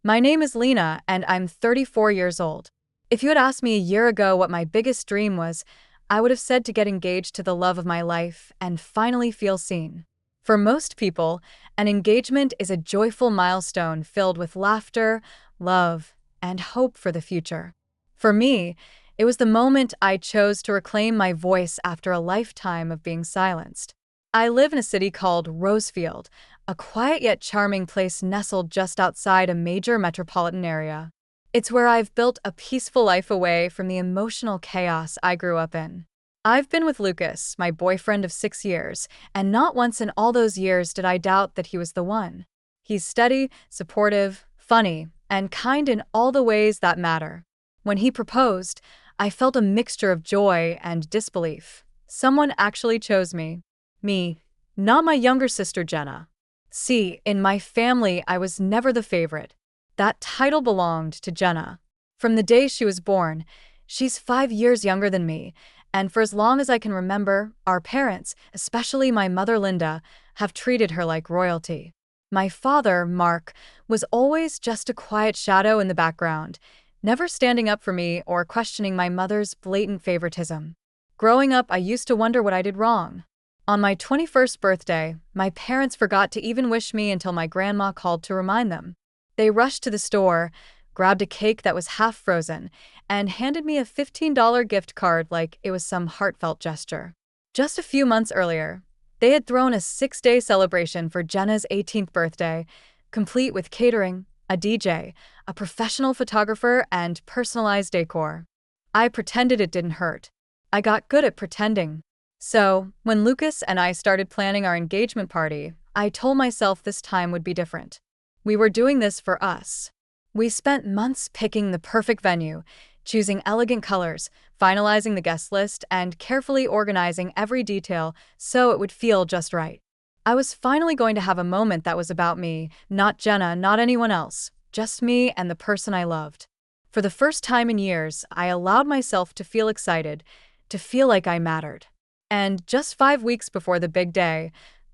My name is Lena, and I'm 34 years old. If you had asked me a year ago what my biggest dream was, I would have said to get engaged to the love of my life and finally feel seen. For most people, an engagement is a joyful milestone filled with laughter, love, and hope for the future. For me, it was the moment I chose to reclaim my voice after a lifetime of being silenced. I live in a city called Rosefield, a quiet yet charming place nestled just outside a major metropolitan area. It's where I've built a peaceful life away from the emotional chaos I grew up in. I've been with Lucas, my boyfriend of 6 years, and not once in all those years did I doubt that he was the one. He's steady, supportive, funny, and kind in all the ways that matter. When he proposed, I felt a mixture of joy and disbelief. Someone actually chose me. Me, not my younger sister Jenna. See, in my family, I was never the favorite. That title belonged to Jenna. From the day she was born, she's 5 years younger than me, and for as long as I can remember, our parents, especially my mother Linda, have treated her like royalty. My father, Mark, was always just a quiet shadow in the background, never standing up for me or questioning my mother's blatant favoritism. Growing up, I used to wonder what I did wrong. On my 21st birthday, my parents forgot to even wish me until my grandma called to remind them. They rushed to the store, grabbed a cake that was half frozen, and handed me a $15 gift card like it was some heartfelt gesture. Just a few months earlier, they had thrown a 6-day celebration for Jenna's 18th birthday, complete with catering, a DJ, a professional photographer, and personalized decor. I pretended it didn't hurt. I got good at pretending. So, when Lucas and I started planning our engagement party, I told myself this time would be different. We were doing this for us. We spent months picking the perfect venue, choosing elegant colors, finalizing the guest list, and carefully organizing every detail so it would feel just right. I was finally going to have a moment that was about me, not Jenna, not anyone else, just me and the person I loved. For the first time in years, I allowed myself to feel excited, to feel like I mattered. And just 5 weeks before the big day,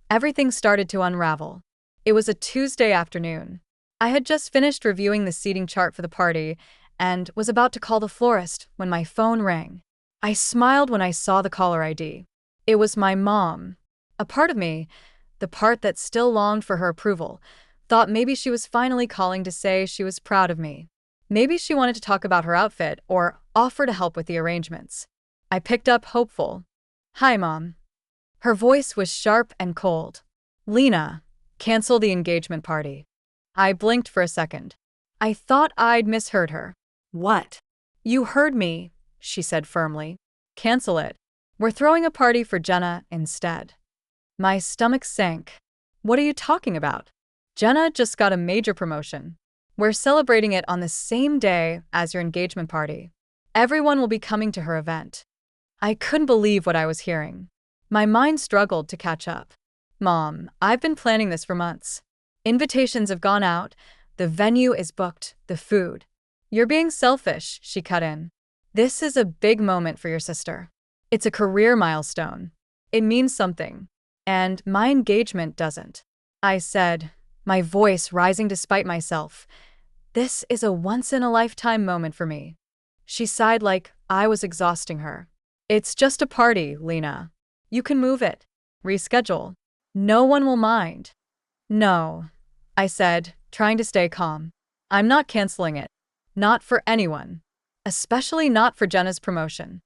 everything started to unravel. It was a Tuesday afternoon. I had just finished reviewing the seating chart for the party and was about to call the florist when my phone rang. I smiled when I saw the caller ID. It was my mom. A part of me, the part that still longed for her approval, thought maybe she was finally calling to say she was proud of me. Maybe she wanted to talk about her outfit or offer to help with the arrangements. I picked up, hopeful. "Hi, Mom." Her voice was sharp and cold. "Lena, cancel the engagement party." I blinked for a second. I thought I'd misheard her. "What?" "You heard me," she said firmly. "Cancel it. We're throwing a party for Jenna instead." My stomach sank. "What are you talking about? Jenna just got a major promotion. We're celebrating it on the same day as your engagement party. Everyone will be coming to her event." I couldn't believe what I was hearing. My mind struggled to catch up. "Mom, I've been planning this for months. Invitations have gone out, the venue is booked, the food." "You're being selfish," she cut in. "This is a big moment for your sister. It's a career milestone. It means something. And my engagement doesn't." I said, my voice rising despite myself. "This is a once-in-a-lifetime moment for me." She sighed like I was exhausting her. "It's just a party, Lena. You can move it. Reschedule. No one will mind." "No," I said, trying to stay calm. "I'm not canceling it. Not for anyone. Especially not for Jenna's promotion."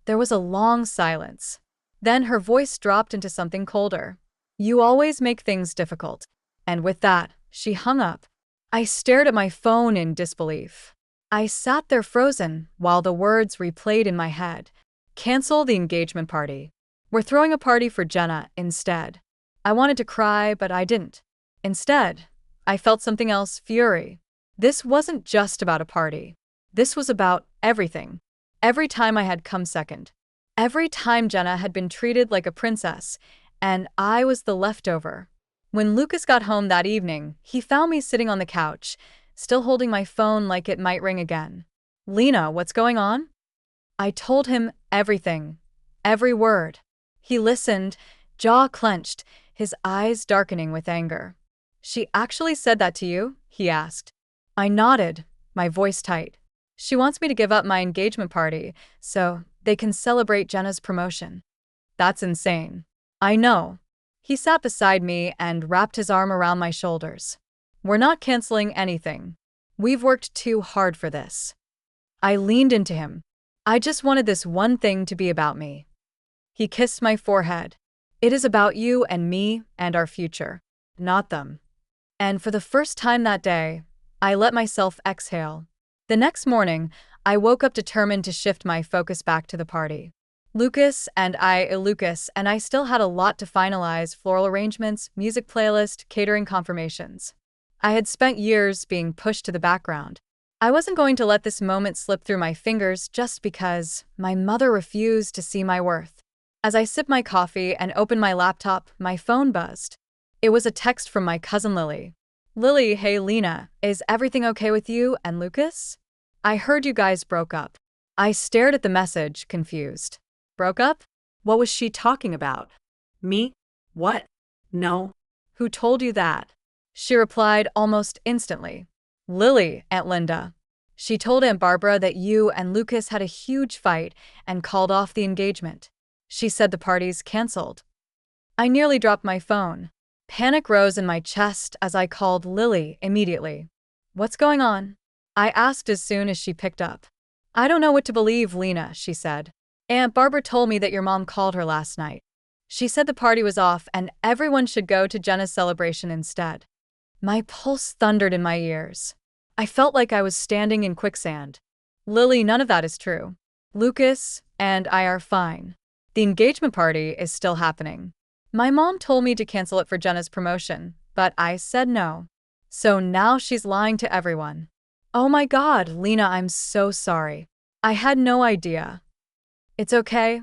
There was a long silence. Then her voice dropped into something colder. "You always make things difficult." And with that, she hung up. I stared at my phone in disbelief. I sat there frozen while the words replayed in my head. Cancel the engagement party. We're throwing a party for Jenna instead. I wanted to cry, but I didn't. Instead, I felt something else, fury. This wasn't just about a party. This was about everything. Every time I had come second. Every time Jenna had been treated like a princess, and I was the leftover. When Lucas got home that evening, he found me sitting on the couch, still holding my phone like it might ring again. "Lena, what's going on?" I told him everything. Every word. He listened, jaw clenched, his eyes darkening with anger. "She actually said that to you?" he asked. I nodded, my voice tight. She wants me to give up my engagement party so they can celebrate Jenna's promotion. That's insane. I know. He sat beside me and wrapped his arm around my shoulders. We're not canceling anything. We've worked too hard for this. I leaned into him. I just wanted this one thing to be about me. He kissed my forehead. It is about you and me and our future, not them. And for the first time that day, I let myself exhale. The next morning, I woke up determined to shift my focus back to the party. Lucas and I still had a lot to finalize: floral arrangements, music playlist, catering confirmations. I had spent years being pushed to the background. I wasn't going to let this moment slip through my fingers just because my mother refused to see my worth. As I sipped my coffee and opened my laptop, my phone buzzed. It was a text from my cousin Lily. Lily, hey Lena, is everything okay with you and Lucas? I heard you guys broke up. I stared at the message, confused. Broke up? What was she talking about? Me? What? No. Who told you that? She replied almost instantly. Lily, Aunt Linda. She told Aunt Barbara that you and Lucas had a huge fight and called off the engagement. She said the party's canceled. I nearly dropped my phone. Panic rose in my chest as I called Lily immediately. What's going on? I asked as soon as she picked up. I don't know what to believe, Lena, she said. Aunt Barbara told me that your mom called her last night. She said the party was off and everyone should go to Jenna's celebration instead. My pulse thundered in my ears. I felt like I was standing in quicksand. Lily, none of that is true. Lucas and I are fine. The engagement party is still happening. My mom told me to cancel it for Jenna's promotion, but I said no. So now she's lying to everyone. Oh my God, Lena, I'm so sorry. I had no idea. It's okay,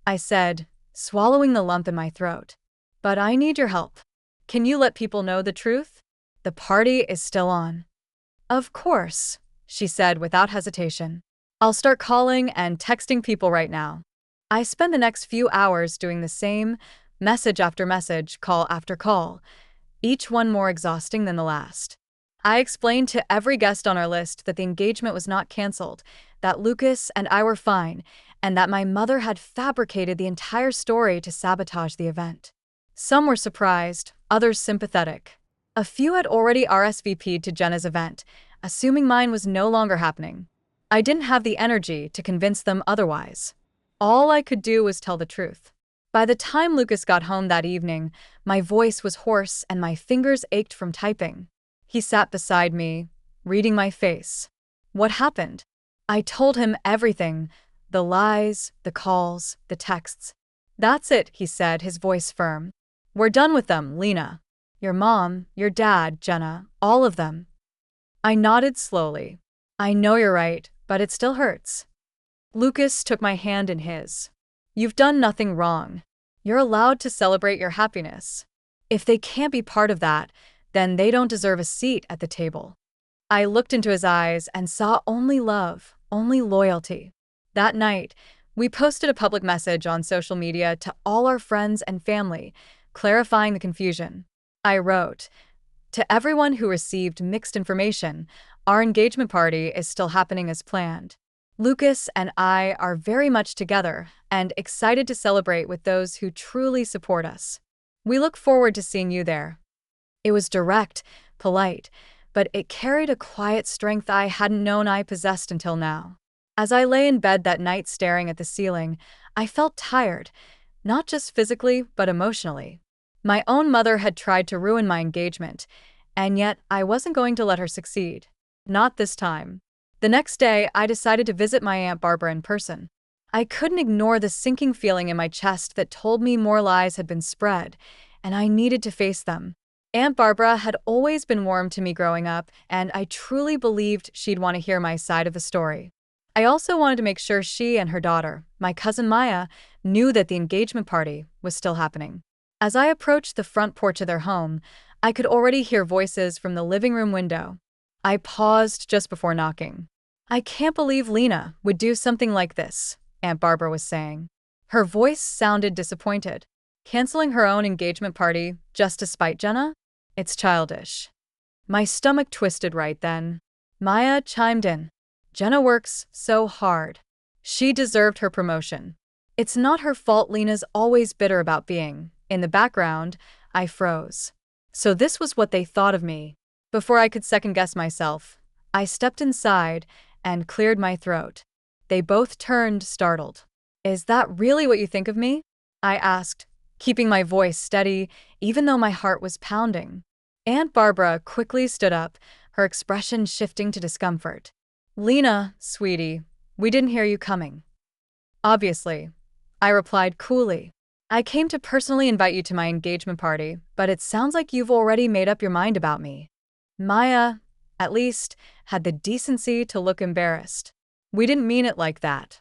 I said, swallowing the lump in my throat. But I need your help. Can you let people know the truth? The party is still on. Of course, she said without hesitation. I'll start calling and texting people right now. I spent the next few hours doing the same, message after message, call after call, each one more exhausting than the last. I explained to every guest on our list that the engagement was not canceled, that Lucas and I were fine, and that my mother had fabricated the entire story to sabotage the event. Some were surprised, others sympathetic. A few had already RSVP'd to Jenna's event, assuming mine was no longer happening. I didn't have the energy to convince them otherwise. All I could do was tell the truth. By the time Lucas got home that evening, my voice was hoarse and my fingers ached from typing. He sat beside me, reading my face. What happened? I told him everything, the lies, the calls, the texts. That's it, he said, his voice firm. We're done with them, Lena. Your mom, your dad, Jenna, all of them. I nodded slowly. I know you're right, but it still hurts. Lucas took my hand in his. You've done nothing wrong. You're allowed to celebrate your happiness. If they can't be part of that, then they don't deserve a seat at the table. I looked into his eyes and saw only love, only loyalty. That night, we posted a public message on social media to all our friends and family, clarifying the confusion. I wrote, to everyone who received mixed information, our engagement party is still happening as planned. Lucas and I are very much together and excited to celebrate with those who truly support us. We look forward to seeing you there. It was direct, polite, but it carried a quiet strength I hadn't known I possessed until now. As I lay in bed that night staring at the ceiling, I felt tired, not just physically, but emotionally. My own mother had tried to ruin my engagement, and yet I wasn't going to let her succeed. Not this time. The next day, I decided to visit my Aunt Barbara in person. I couldn't ignore the sinking feeling in my chest that told me more lies had been spread, and I needed to face them. Aunt Barbara had always been warm to me growing up, and I truly believed she'd want to hear my side of the story. I also wanted to make sure she and her daughter, my cousin Maya, knew that the engagement party was still happening. As I approached the front porch of their home, I could already hear voices from the living room window. I paused just before knocking. I can't believe Lena would do something like this, Aunt Barbara was saying. Her voice sounded disappointed. Canceling her own engagement party just to spite Jenna? It's childish. My stomach twisted right then. Maya chimed in. Jenna works so hard. She deserved her promotion. It's not her fault Lena's always bitter about being. In the background, I froze. So this was what they thought of me. Before I could second guess myself, I stepped inside and cleared my throat. They both turned, startled. Is that really what you think of me? I asked, keeping my voice steady, even though my heart was pounding. Aunt Barbara quickly stood up, her expression shifting to discomfort. Lena, sweetie, we didn't hear you coming. Obviously, I replied coolly. I came to personally invite you to my engagement party, but it sounds like you've already made up your mind about me. Maya, at least, had the decency to look embarrassed. We didn't mean it like that.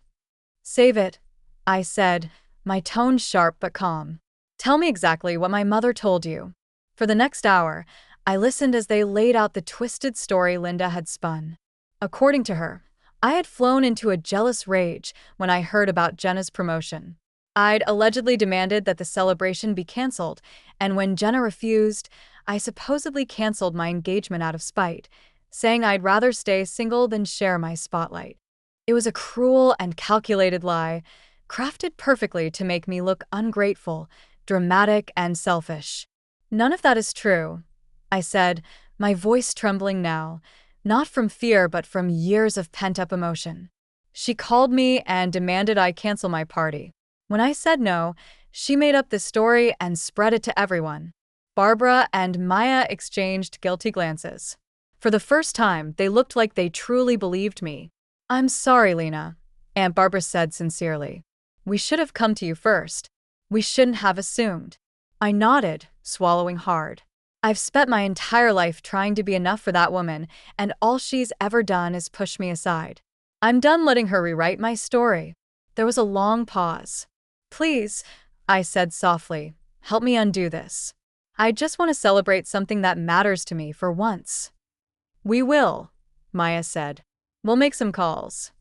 Save it, I said, my tone sharp but calm. Tell me exactly what my mother told you. For the next hour, I listened as they laid out the twisted story Linda had spun. According to her, I had flown into a jealous rage when I heard about Jenna's promotion. I'd allegedly demanded that the celebration be canceled, and when Jenna refused, I supposedly canceled my engagement out of spite, saying I'd rather stay single than share my spotlight. It was a cruel and calculated lie, crafted perfectly to make me look ungrateful, dramatic, and selfish. None of that is true, I said, my voice trembling now, not from fear but from years of pent-up emotion. She called me and demanded I cancel my party. When I said no, she made up this story and spread it to everyone. Barbara and Maya exchanged guilty glances. For the first time, they looked like they truly believed me. I'm sorry, Lena, Aunt Barbara said sincerely. We should have come to you first. We shouldn't have assumed. I nodded, swallowing hard. I've spent my entire life trying to be enough for that woman, and all she's ever done is push me aside. I'm done letting her rewrite my story. There was a long pause. Please, I said softly, help me undo this. I just want to celebrate something that matters to me for once. We will, Maya said. We'll make some calls.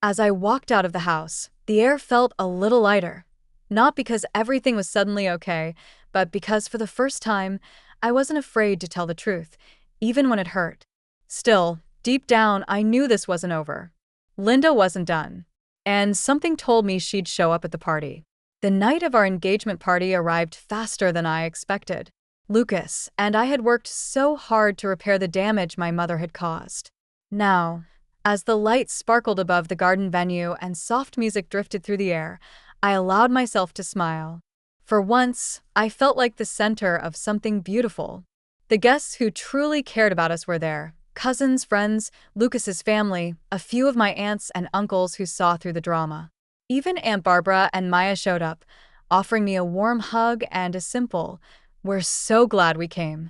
As I walked out of the house, the air felt a little lighter. Not because everything was suddenly okay, but because for the first time, I wasn't afraid to tell the truth, even when it hurt. Still, deep down, I knew this wasn't over. Linda wasn't done. And something told me she'd show up at the party. The night of our engagement party arrived faster than I expected. Lucas and I had worked so hard to repair the damage my mother had caused. Now, as the lights sparkled above the garden venue and soft music drifted through the air, I allowed myself to smile. For once, I felt like the center of something beautiful. The guests who truly cared about us were there. Cousins, friends, Lucas's family, a few of my aunts and uncles who saw through the drama. Even Aunt Barbara and Maya showed up, offering me a warm hug and a simple, "We're so glad we came."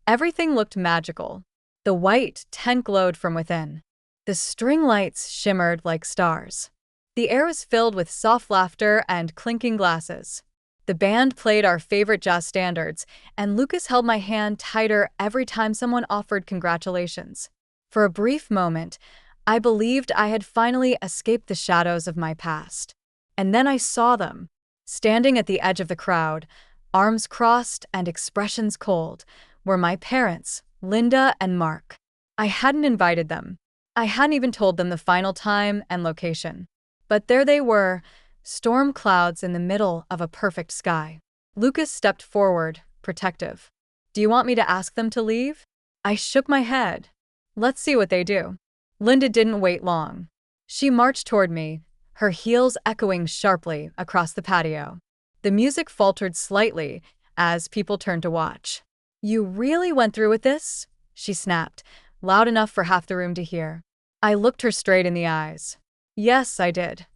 Everything looked magical. The white tent glowed from within. The string lights shimmered like stars. The air was filled with soft laughter and clinking glasses. The band played our favorite jazz standards, and Lucas held my hand tighter every time someone offered congratulations. For a brief moment, I believed I had finally escaped the shadows of my past. And then I saw them, standing at the edge of the crowd, arms crossed and expressions cold, were my parents, Linda and Mark. I hadn't invited them. I hadn't even told them the final time and location. But there they were, storm clouds in the middle of a perfect sky. Lucas stepped forward, protective. Do you want me to ask them to leave? I shook my head. Let's see what they do. Linda didn't wait long. She marched toward me, her heels echoing sharply across the patio. The music faltered slightly as people turned to watch. You really went through with this? She snapped, loud enough for half the room to hear. I looked her straight in the eyes. Yes, I did.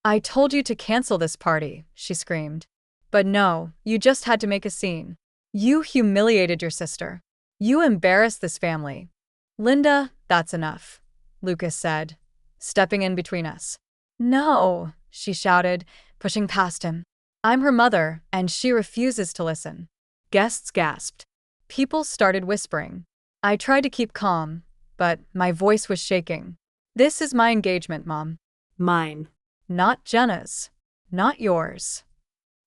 I told you to cancel this party, she screamed. But no, you just had to make a scene. You humiliated your sister. You embarrassed this family. Linda, that's enough, Lucas said, stepping in between us. No, she shouted, pushing past him. I'm her mother, and she refuses to listen. Guests gasped. People started whispering. I tried to keep calm, but my voice was shaking. This is my engagement, Mom. Mine. Not Jenna's. Not yours.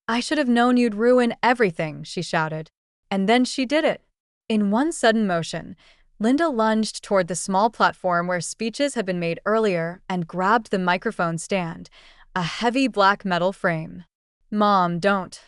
I should have known you'd ruin everything, she shouted. And then she did it. In one sudden motion, Linda lunged toward the small platform where speeches had been made earlier and grabbed the microphone stand, a heavy black metal frame. "Mom, don't,"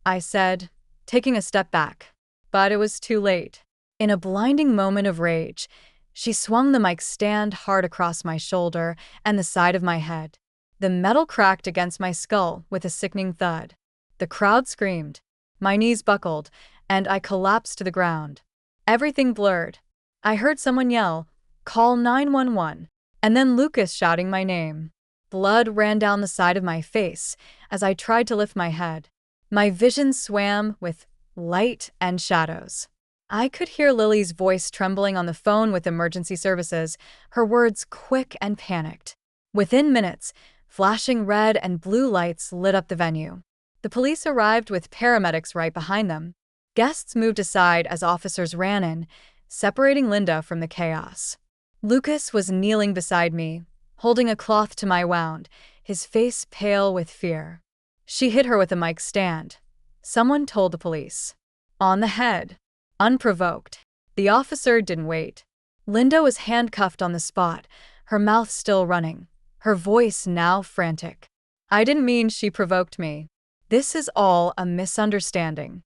I said, taking a step back. But it was too late. In a blinding moment of rage, she swung the mic stand hard across my shoulder and the side of my head. The metal cracked against my skull with a sickening thud. The crowd screamed. My knees buckled, and I collapsed to the ground. Everything blurred. I heard someone yell, "Call 911," and then Lucas shouting my name. Blood ran down the side of my face as I tried to lift my head. My vision swam with light and shadows. I could hear Lily's voice trembling on the phone with emergency services, her words quick and panicked. Within minutes, flashing red and blue lights lit up the venue. The police arrived with paramedics right behind them. Guests moved aside as officers ran in, separating Linda from the chaos. Lucas was kneeling beside me, holding a cloth to my wound, his face pale with fear. "She hit her with a mic stand," someone told the police. "On the head." Unprovoked. The officer didn't wait. Linda was handcuffed on the spot, her mouth still running, her voice now frantic. "I didn't mean she provoked me. This is all a misunderstanding."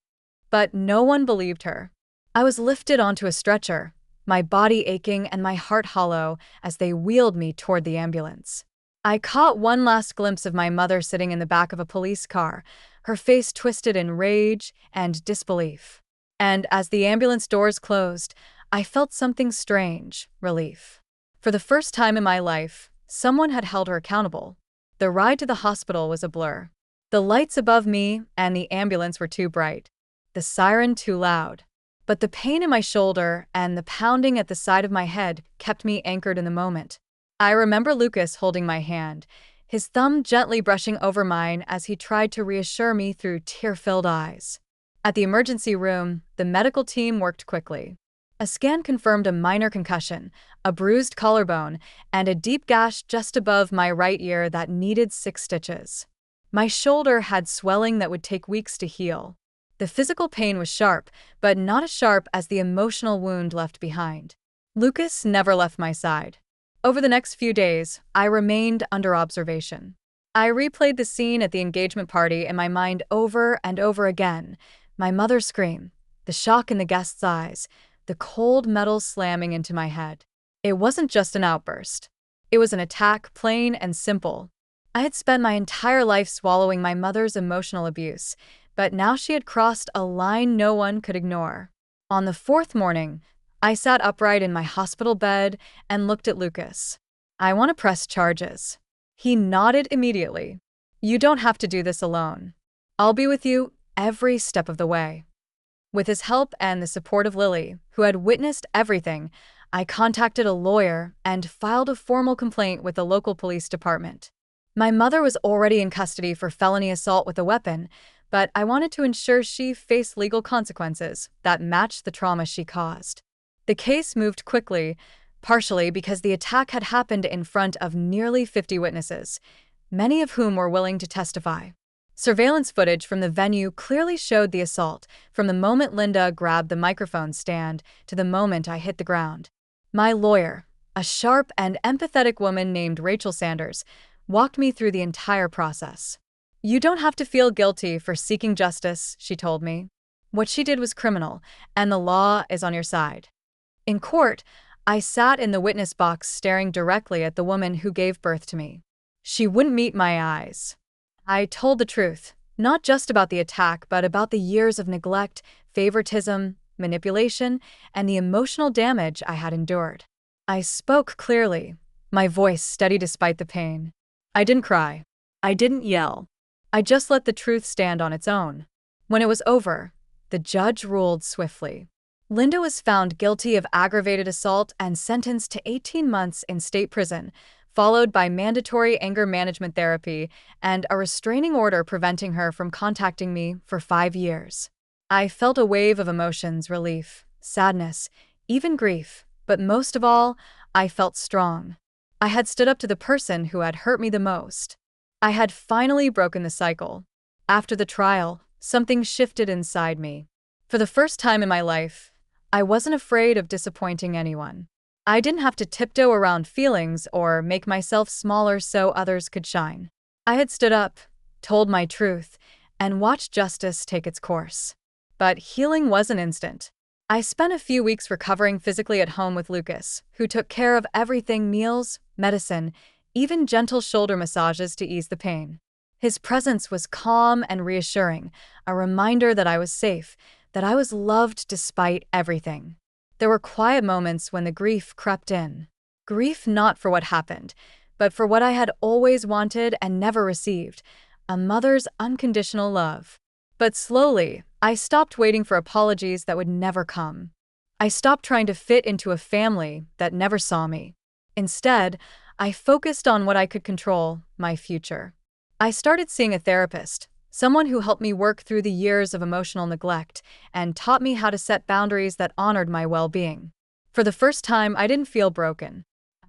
But no one believed her. I was lifted onto a stretcher, my body aching and my heart hollow as they wheeled me toward the ambulance. I caught one last glimpse of my mother sitting in the back of a police car, her face twisted in rage and disbelief. And as the ambulance doors closed, I felt something strange, relief. For the first time in my life, someone had held her accountable. The ride to the hospital was a blur. The lights above me and the ambulance were too bright, the siren too loud. But the pain in my shoulder and the pounding at the side of my head kept me anchored in the moment. I remember Lucas holding my hand, his thumb gently brushing over mine as he tried to reassure me through tear-filled eyes. At the emergency room, the medical team worked quickly. A scan confirmed a minor concussion, a bruised collarbone, and a deep gash just above my right ear that needed 6 stitches. My shoulder had swelling that would take weeks to heal. The physical pain was sharp, but not as sharp as the emotional wound left behind. Lucas never left my side. Over the next few days, I remained under observation. I replayed the scene at the engagement party in my mind over and over again. My mother's scream, the shock in the guests' eyes, the cold metal slamming into my head. It wasn't just an outburst. It was an attack, plain and simple. I had spent my entire life swallowing my mother's emotional abuse, but now she had crossed a line no one could ignore. On the 4th morning, I sat upright in my hospital bed and looked at Lucas. "I want to press charges." He nodded immediately. "You don't have to do this alone. I'll be with you every step of the way." With his help and the support of Lily, who had witnessed everything, I contacted a lawyer and filed a formal complaint with the local police department. My mother was already in custody for felony assault with a weapon, but I wanted to ensure she faced legal consequences that matched the trauma she caused. The case moved quickly, partially because the attack had happened in front of nearly 50 witnesses, many of whom were willing to testify. Surveillance footage from the venue clearly showed the assault, from the moment Linda grabbed the microphone stand to the moment I hit the ground. My lawyer, a sharp and empathetic woman named Rachel Sanders, walked me through the entire process. "You don't have to feel guilty for seeking justice," she told me. "What she did was criminal, and the law is on your side." In court, I sat in the witness box staring directly at the woman who gave birth to me. She wouldn't meet my eyes. I told the truth, not just about the attack, but about the years of neglect, favoritism, manipulation, and the emotional damage I had endured. I spoke clearly, my voice steady despite the pain. I didn't cry. I didn't yell. I just let the truth stand on its own. When it was over, the judge ruled swiftly. Linda was found guilty of aggravated assault and sentenced to 18 months in state prison, followed by mandatory anger management therapy and a restraining order preventing her from contacting me for 5 years. I felt a wave of emotions, relief, sadness, even grief, but most of all, I felt strong. I had stood up to the person who had hurt me the most. I had finally broken the cycle. After the trial, something shifted inside me. For the first time in my life, I wasn't afraid of disappointing anyone. I didn't have to tiptoe around feelings or make myself smaller so others could shine. I had stood up, told my truth, and watched justice take its course. But healing wasn't instant. I spent a few weeks recovering physically at home with Lucas, who took care of everything: meals, medicine, even gentle shoulder massages to ease the pain. His presence was calm and reassuring, a reminder that I was safe, that I was loved despite everything. There were quiet moments when the grief crept in. Grief not for what happened, but for what I had always wanted and never received: a mother's unconditional love. But slowly, I stopped waiting for apologies that would never come. I stopped trying to fit into a family that never saw me. Instead, I focused on what I could control: my future. I started seeing a therapist, someone who helped me work through the years of emotional neglect and taught me how to set boundaries that honored my well-being. For the first time, I didn't feel broken.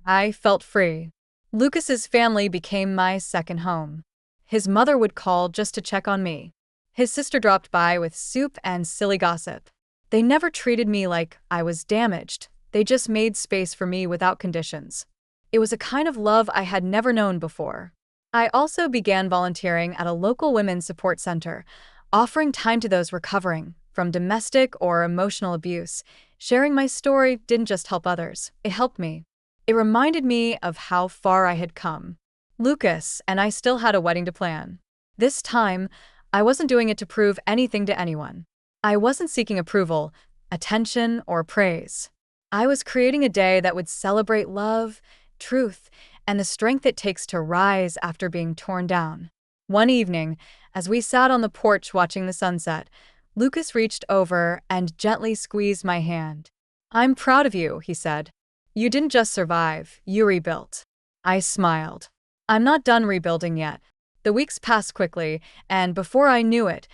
I felt free. Lucas's family became my second home. His mother would call just to check on me. His sister dropped by with soup and silly gossip. They never treated me like I was damaged. They just made space for me without conditions. It was a kind of love I had never known before. I also began volunteering at a local women's support center, offering time to those recovering from domestic or emotional abuse. Sharing my story didn't just help others, it helped me. It reminded me of how far I had come. Lucas and I still had a wedding to plan. This time, I wasn't doing it to prove anything to anyone. I wasn't seeking approval, attention, or praise. I was creating a day that would celebrate love, truth, and the strength it takes to rise after being torn down. One evening, as we sat on the porch watching the sunset, Lucas reached over and gently squeezed my hand. "I'm proud of you," he said. "You didn't just survive, you rebuilt." I smiled. I'm not done rebuilding yet. The weeks passed quickly, and before I knew it,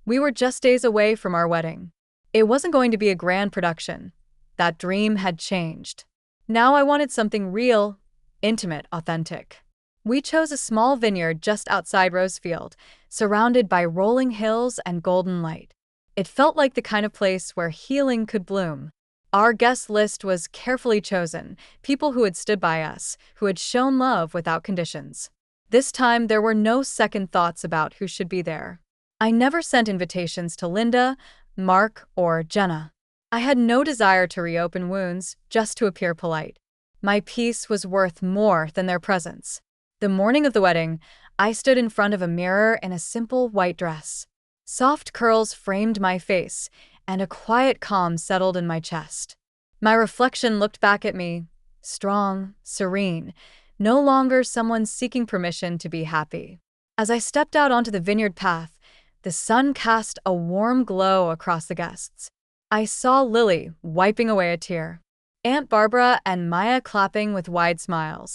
we were just days away from our wedding. It wasn't going to be a grand production. That dream had changed. Now I wanted something real, intimate, authentic. We chose a small vineyard just outside Rosefield, surrounded by rolling hills and golden light. It felt like the kind of place where healing could bloom. Our guest list was carefully chosen, people who had stood by us, who had shown love without conditions. This time, there were no second thoughts about who should be there. I never sent invitations to Linda, Mark, or Jenna. I had no desire to reopen wounds, just to appear polite. My peace was worth more than their presence. The morning of the wedding, I stood in front of a mirror in a simple white dress. Soft curls framed my face, and a quiet calm settled in my chest. My reflection looked back at me, strong, serene, no longer someone seeking permission to be happy. As I stepped out onto the vineyard path, the sun cast a warm glow across the guests. I saw Lily wiping away a tear, Aunt Barbara and Maya clapping with wide smiles.